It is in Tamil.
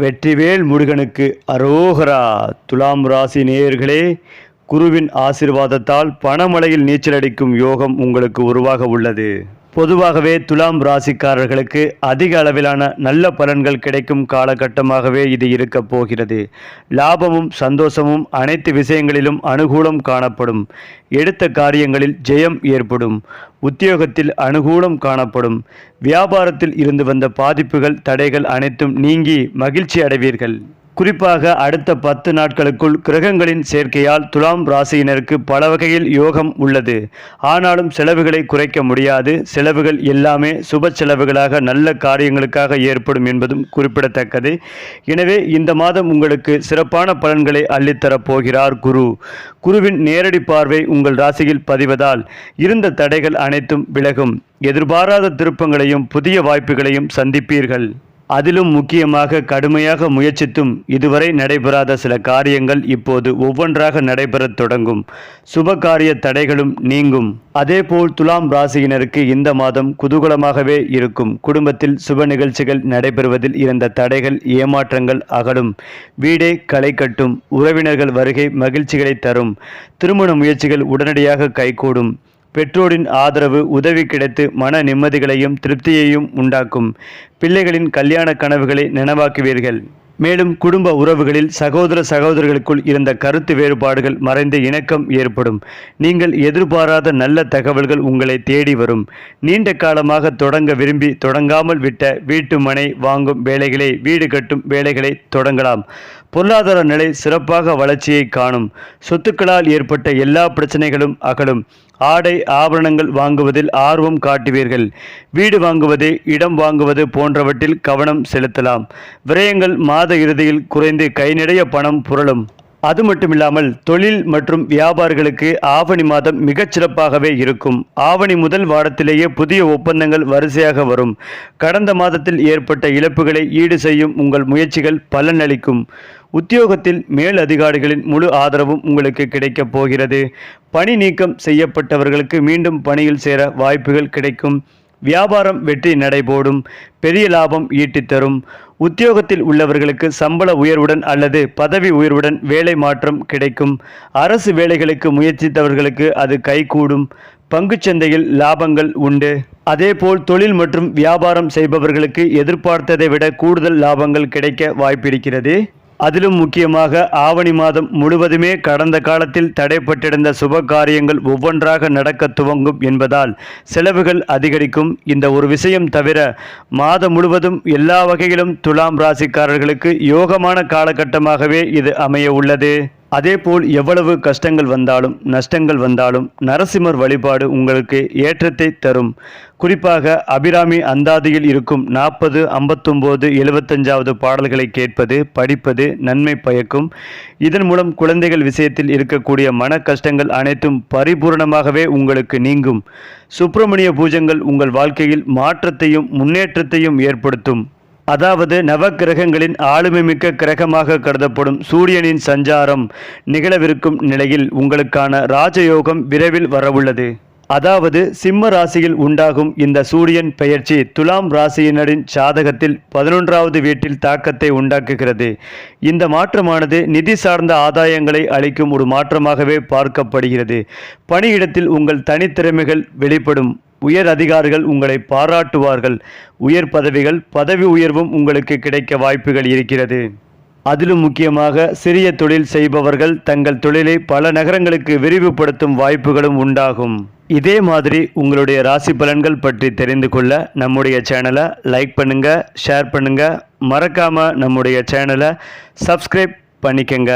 வெற்றிவேல் முருகனுக்கு அரோகரா. துலாம் ராசி நேயர்களே, குருவின் ஆசீர்வாதத்தால் பணமழையில் நீச்சலடிக்கும் யோகம் உங்களுக்கு உருவாக உள்ளது. பொதுவாகவே துலாம் ராசிக்காரர்களுக்கு அதிக அளவிலான நல்ல பலன்கள் கிடைக்கும் காலகட்டமாகவே இது இருக்க போகிறது. லாபமும் சந்தோஷமும் அனைத்து விஷயங்களிலும் அனுகூலம் காணப்படும். எடுத்த காரியங்களில் ஜெயம் ஏற்படும். உத்தியோகத்தில் அனுகூலம் காணப்படும். வியாபாரத்தில் இருந்து வந்த பாதிப்புகள் தடைகள் அனைத்தும் நீங்கி மகிழ்ச்சி அடைவீர்கள். குறிப்பாக அடுத்த 10 நாட்களுக்குள் கிரகங்களின் சேர்க்கையால் துலாம் ராசியினருக்கு பல வகையில் யோகம் உள்ளது. ஆனாலும் செலவுகளை குறைக்க முடியாது. செலவுகள் எல்லாமே சுப செலவுகளாக நல்ல காரியங்களுக்காக ஏற்படும் என்பதும் குறிப்பிடத்தக்கது. எனவே இந்த மாதம் உங்களுக்கு சிறப்பான பலன்களை அள்ளித்தரப் போகிறார் குரு. குருவின் நேரடி பார்வை உங்கள் ராசியில் பதிவதால் இருந்த தடைகள் அனைத்தும் விலகும். எதிர்பாராத திருப்பங்களையும் புதிய வாய்ப்புகளையும் சந்திப்பீர்கள். அதிலும் முக்கியமாக கடுமையாக முயற்சித்தும் இதுவரை நடைபெறாத சில காரியங்கள் இப்போது ஒவ்வொன்றாக நடைபெறத் தொடங்கும். சுப காரிய தடைகளும் நீங்கும். அதேபோல் துலாம் ராசியினருக்கு இந்த மாதம் குதூகலமாகவே இருக்கும். குடும்பத்தில் சுப நிகழ்ச்சிகள் நடைபெறுவதில் இருந்த தடைகள் ஏமாற்றங்கள் அகலும். வீடே களை கட்டும். உறவினர்கள் வருகை மகிழ்ச்சிகளை தரும். திருமண முயற்சிகள் உடனடியாக கைகூடும். பெற்றோரின் ஆதரவு உதவி கிடைத்து மன நிம்மதிகளையும் திருப்தியையும் உண்டாக்கும். பிள்ளைகளின் கல்யாண கனவுகளை நனவாக்குவீர்கள். மேலும் குடும்ப உறவுகளில் சகோதரர்களுக்குள் இருந்த கருத்து வேறுபாடுகள் மறைந்து இணக்கம் ஏற்படும். நீங்கள் எதிர்பாராத நல்ல தகவல்கள் உங்களை தேடி வரும். நீண்ட காலமாக தொடங்க விரும்பி தொடங்காமல் விட்ட வீட்டு மனை வாங்கும் வேலைகளை, வீடு கட்டும் வேலைகளை தொடங்கலாம். பொருளாதார நிலை சிறப்பாக வளர்ச்சியை காணும். சொத்துக்களால் ஏற்பட்ட எல்லா பிரச்சனைகளும் அகலும். ஆடை ஆபரணங்கள் வாங்குவதில் ஆர்வம் காட்டுவீர்கள். வீடு வாங்குவது, இடம் வாங்குவது போன்றவற்றில் கவனம் செலுத்தலாம். விரயங்கள் மாத இறுதியில் குறைந்து கை நிறைய பணம் புரளும். அது மட்டுமில்லாமல் தொழில் மற்றும் வியாபாரிகளுக்கு ஆவணி மாதம் மிகச் சிறப்பாகவே இருக்கும். ஆவணி முதல் வாரத்திலேயே புதிய ஒப்பந்தங்கள் வரிசையாக வரும். கடந்த மாதத்தில் ஏற்பட்ட இழப்புகளை ஈடு செய்யும் உங்கள் முயற்சிகள் பலனளிக்கும். உத்தியோகத்தில் மேல் அதிகாரிகளின் முழு ஆதரவும் உங்களுக்கு கிடைக்கப் போகிறது. பணி நீக்கம் செய்யப்பட்டவர்களுக்கு மீண்டும் பணியில் சேர வாய்ப்புகள் கிடைக்கும். வியாபாரம் வெற்றி நடைபோடும். பெரிய லாபம் ஈட்டித்தரும். உத்தியோகத்தில் உள்ளவர்களுக்கு சம்பள உயர்வுடன் அல்லது பதவி உயர்வுடன் வேலை மாற்றம் கிடைக்கும். அரசு வேலைகளுக்கு முயற்சித்தவர்களுக்கு அது கைகூடும். பங்குச்சந்தையில் லாபங்கள் உண்டு. அதேபோல் தொழில் மற்றும் வியாபாரம் செய்பவர்களுக்கு எதிர்பார்த்ததை விட கூடுதல் லாபங்கள் கிடைக்க வாய்ப்பிருக்கிறது. அதிலும் முக்கியமாக ஆவணி மாதம் முழுவதுமே கடந்த காலத்தில் தடைப்பட்டிருந்த சுப காரியங்கள் ஒவ்வொன்றாக நடக்க துவங்கும் என்பதால் செலவுகள் அதிகரிக்கும். இந்த ஒரு விஷயம் தவிர மாதம் முழுவதும் எல்லா வகையிலும் துலாம் ராசிக்காரர்களுக்கு யோகமான காலகட்டமாகவே இது அமைய உள்ளது. அதேபோல் எவ்வளவு கஷ்டங்கள் வந்தாலும் நஷ்டங்கள் வந்தாலும் நரசிம்மர் வழிபாடு உங்களுக்கு ஏற்றத்தை தரும். குறிப்பாக அபிராமி அந்தாதியில் இருக்கும் 40, 59, 75வது பாடல்களை கேட்பது, படிப்பது நன்மை பயக்கும். இதன் மூலம் குழந்தைகள் விஷயத்தில் இருக்கக்கூடிய மன கஷ்டங்கள் அனைத்தும் பரிபூர்ணமாகவே உங்களுக்கு நீங்கும். சுப்பிரமணிய பூஜைகள் உங்கள் வாழ்க்கையில் மாற்றத்தையும் முன்னேற்றத்தையும் ஏற்படுத்தும். அதாவது நவக்கிரகங்களின் ஆளுமை மிக்க கிரகமாக கருதப்படும் சூரியனின் சஞ்சாரம் நிகழவிருக்கும் நிலையில் உங்களுக்கான ராஜயோகம் விரைவில் வரவுள்ளது. அதாவது சிம்ம ராசியில் உண்டாகும் இந்த சூரியன் பெயர்ச்சி துலாம் ராசியினரின் சாதகத்தில் 11வது வீட்டில் தாக்கத்தை உண்டாக்குகிறது. இந்த மாற்றமானது நிதி சார்ந்த ஆதாயங்களை அளிக்கும் ஒரு மாற்றமாகவே பார்க்கப்படுகிறது. பணியிடத்தில் உங்கள் தனித்திறமைகள் வெளிப்படும். உயர் அதிகாரிகள் உங்களை பாராட்டுவார்கள். உயர் பதவிகள், பதவி உயர்வும் உங்களுக்கு கிடைக்க வாய்ப்புகள் இருக்கிறது. அதிலும் முக்கியமாக சிறிய தொழில் செய்பவர்கள் தங்கள் தொழிலை பல நகரங்களுக்கு விரிவுபடுத்தும் வாய்ப்புகளும் உண்டாகும். இதே மாதிரி உங்களுடைய ராசி பலன்கள் பற்றி தெரிந்து கொள்ள நம்முடைய சேனலை லைக் பண்ணுங்க, ஷேர் பண்ணுங்க, மறக்காம நம்முடைய சேனலை சப்ஸ்கிரைப் பண்ணிக்கங்க.